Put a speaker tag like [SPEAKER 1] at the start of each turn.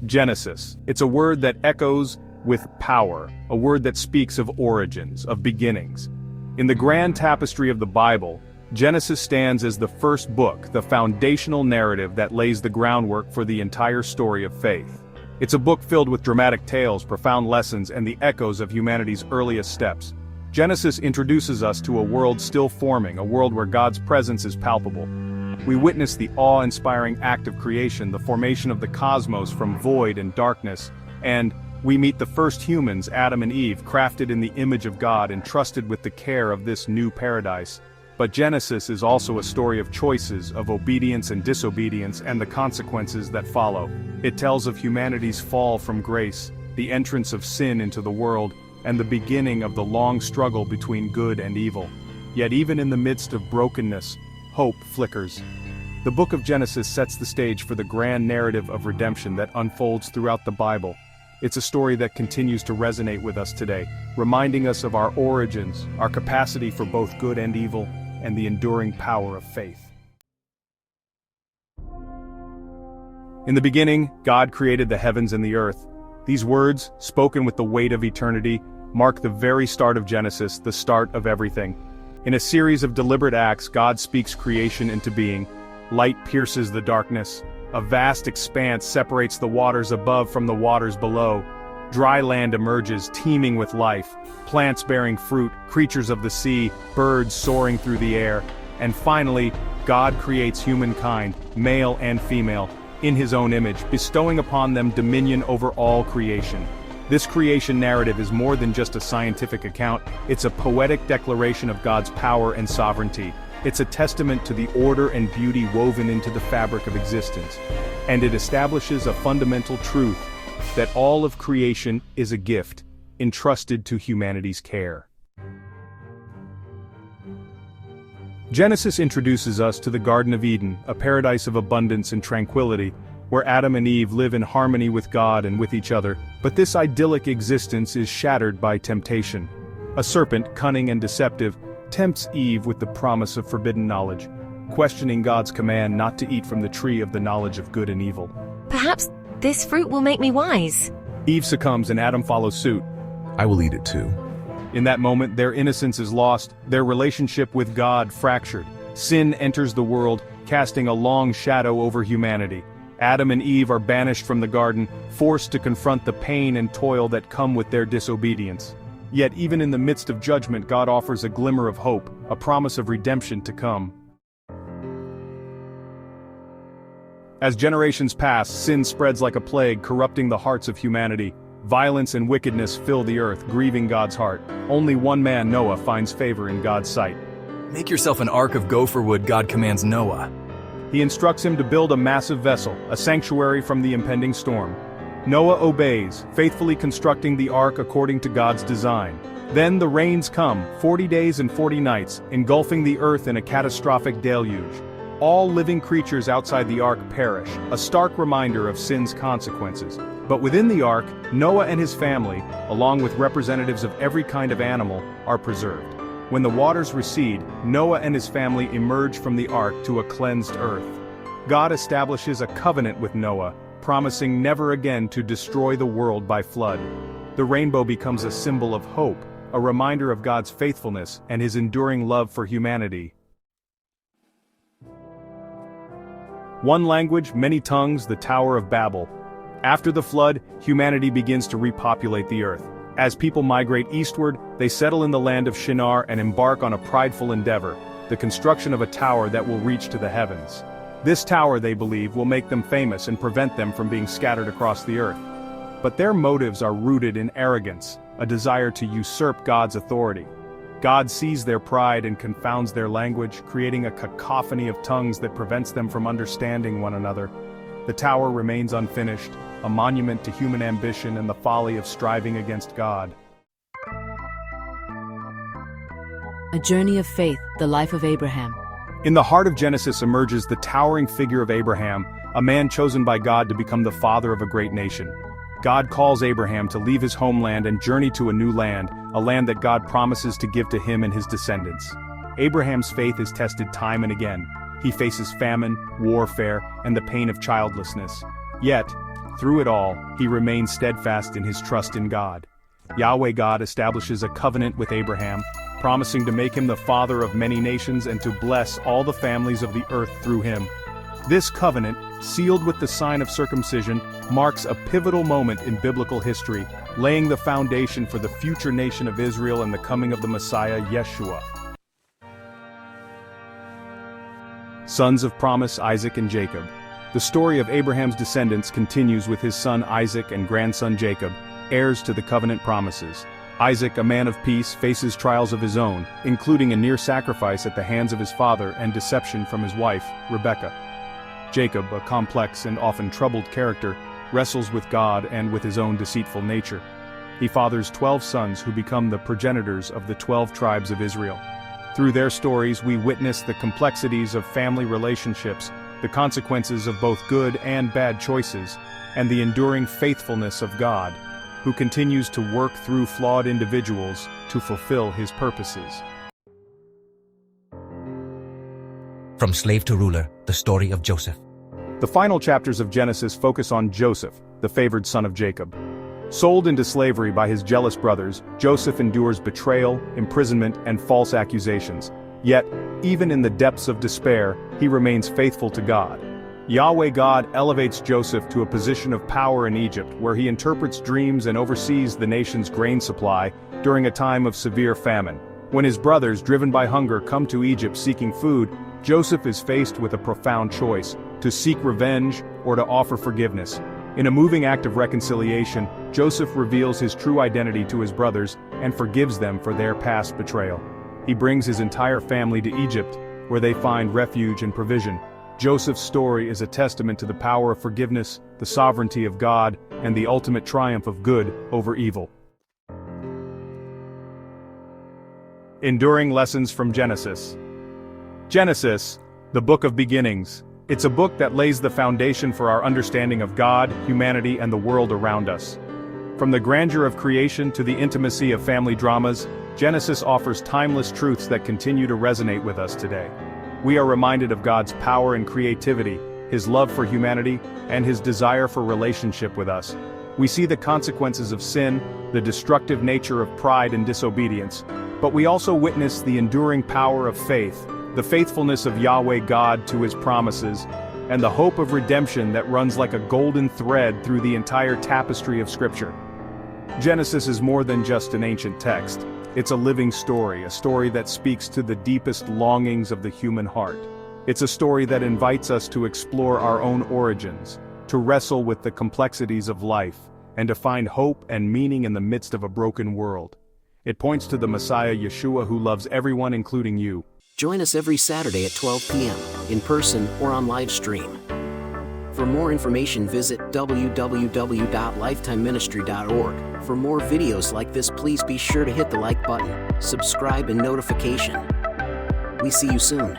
[SPEAKER 1] Genesis. It's a word that echoes with power, a word that speaks of origins, of beginnings. In the grand tapestry of the Bible, Genesis stands as the first book, the foundational narrative that lays the groundwork for the entire story of faith. It's a book filled with dramatic tales, profound lessons, and the echoes of humanity's earliest steps. Genesis introduces us to a world still forming, a world where God's presence is palpable. We witness the awe-inspiring act of creation, the formation of the cosmos from void and darkness, and we meet the first humans, Adam and Eve, crafted in the image of God and trusted with the care of this new paradise. But Genesis is also a story of choices, of obedience and disobedience, and the consequences that follow. It tells of humanity's fall from grace, the entrance of sin into the world, and the beginning of the long struggle between good and evil. Yet even in the midst of brokenness, hope flickers. The book of Genesis sets the stage for the grand narrative of redemption that unfolds throughout the Bible. It's a story that continues to resonate with us today, reminding us of our origins, our capacity for both good and evil, and the enduring power of faith. In the beginning, God created the heavens and the earth. These words, spoken with the weight of eternity, mark the very start of Genesis, the start of everything. In a series of deliberate acts, God speaks creation into being. Light pierces the darkness. A vast expanse separates the waters above from the waters below. Dry land emerges, teeming with life. Plants bearing fruit, creatures of the sea, birds soaring through the air. And finally, God creates humankind, male and female, in His own image, bestowing upon them dominion over all creation. This creation narrative is more than just a scientific account, it's a poetic declaration of God's power and sovereignty. It's a testament to the order and beauty woven into the fabric of existence. And it establishes a fundamental truth, that all of creation is a gift, entrusted to humanity's care. Genesis introduces us to the Garden of Eden, a paradise of abundance and tranquility, where Adam and Eve live in harmony with God and with each other. But this idyllic existence is shattered by temptation. A serpent, cunning and deceptive, tempts Eve with the promise of forbidden knowledge, questioning God's command not to eat from the tree of the knowledge of good and evil.
[SPEAKER 2] Perhaps this fruit will make me wise.
[SPEAKER 1] Eve succumbs and Adam follows suit.
[SPEAKER 3] I will eat it too.
[SPEAKER 1] In that moment, their innocence is lost, their relationship with God fractured. Sin enters the world, casting a long shadow over humanity. Adam and Eve are banished from the garden, forced to confront the pain and toil that come with their disobedience. Yet even in the midst of judgment, God offers a glimmer of hope, a promise of redemption to come. As generations pass, sin spreads like a plague, corrupting the hearts of humanity. Violence and wickedness fill the earth, grieving God's heart. Only one man, Noah, finds favor in God's sight.
[SPEAKER 3] Make yourself an ark of gopher wood, God commands Noah.
[SPEAKER 1] He instructs him to build a massive vessel, a sanctuary from the impending storm. Noah obeys, faithfully constructing the ark according to God's design. Then the rains come, 40 days and 40 nights, engulfing the earth in a catastrophic deluge. All living creatures outside the ark perish, a stark reminder of sin's consequences. But within the ark, Noah and his family, along with representatives of every kind of animal, are preserved. When the waters recede, Noah and his family emerge from the ark to a cleansed earth. God establishes a covenant with Noah, promising never again to destroy the world by flood. The rainbow becomes a symbol of hope, a reminder of God's faithfulness and His enduring love for humanity. One language, many tongues, the Tower of Babel. After the flood, humanity begins to repopulate the earth. As people migrate eastward, they settle in the land of Shinar and embark on a prideful endeavor, the construction of a tower that will reach to the heavens. This tower, they believe, will make them famous and prevent them from being scattered across the earth. But their motives are rooted in arrogance, a desire to usurp God's authority. God sees their pride and confounds their language, creating a cacophony of tongues that prevents them from understanding one another. The tower remains unfinished, a monument to human ambition and the folly of striving against God.
[SPEAKER 4] A journey of faith, the life of Abraham.
[SPEAKER 1] In the heart of Genesis emerges the towering figure of Abraham, a man chosen by God to become the father of a great nation. God calls Abraham to leave his homeland and journey to a new land, a land that God promises to give to him and his descendants. Abraham's faith is tested time and again. He faces famine, warfare, and the pain of childlessness. Yet, through it all, he remains steadfast in his trust in God. Yahweh God establishes a covenant with Abraham, promising to make him the father of many nations and to bless all the families of the earth through him. This covenant, sealed with the sign of circumcision, marks a pivotal moment in biblical history, laying the foundation for the future nation of Israel and the coming of the Messiah, Yeshua. Sons of promise, Isaac and Jacob. The story of Abraham's descendants continues with his son Isaac and grandson Jacob, heirs to the covenant promises. Isaac, a man of peace, faces trials of his own, including a near sacrifice at the hands of his father and deception from his wife, Rebekah. Jacob, a complex and often troubled character, wrestles with God and with his own deceitful nature. He fathers 12 sons who become the progenitors of the 12 tribes of Israel. Through their stories, we witness the complexities of family relationships, the consequences of both good and bad choices, and the enduring faithfulness of God, who continues to work through flawed individuals to fulfill his purposes.
[SPEAKER 5] From Slave to Ruler, the story of Joseph.
[SPEAKER 1] The final chapters of Genesis focus on Joseph, the favored son of Jacob. Sold into slavery by his jealous brothers, Joseph endures betrayal, imprisonment, and false accusations. Yet, even in the depths of despair, he remains faithful to God. Yahweh God elevates Joseph to a position of power in Egypt, where he interprets dreams and oversees the nation's grain supply during a time of severe famine. When his brothers, driven by hunger, come to Egypt seeking food, Joseph is faced with a profound choice: to seek revenge or to offer forgiveness. In a moving act of reconciliation, Joseph reveals his true identity to his brothers and forgives them for their past betrayal. He brings his entire family to Egypt, where they find refuge and provision. Joseph's story is a testament to the power of forgiveness, the sovereignty of God, and the ultimate triumph of good over evil. Enduring lessons from Genesis. Genesis, the book of beginnings. It's a book that lays the foundation for our understanding of God, humanity, and the world around us. From the grandeur of creation to the intimacy of family dramas, Genesis offers timeless truths that continue to resonate with us today. We are reminded of God's power and creativity, his love for humanity, and his desire for relationship with us. We see the consequences of sin, the destructive nature of pride and disobedience, but we also witness the enduring power of faith, the faithfulness of Yahweh God to his promises, and the hope of redemption that runs like a golden thread through the entire tapestry of Scripture. Genesis is more than just an ancient text. It's a living story, a story that speaks to the deepest longings of the human heart. It's a story that invites us to explore our own origins, to wrestle with the complexities of life, and to find hope and meaning in the midst of a broken world. It points to the Messiah Yeshua, who loves everyone, including you.
[SPEAKER 6] Join us every Saturday at 12 p.m., in person or on live stream. For more information, visit www.lifetimeministry.org. For more videos like this, please be sure to hit the like button, subscribe and notification. We see you soon.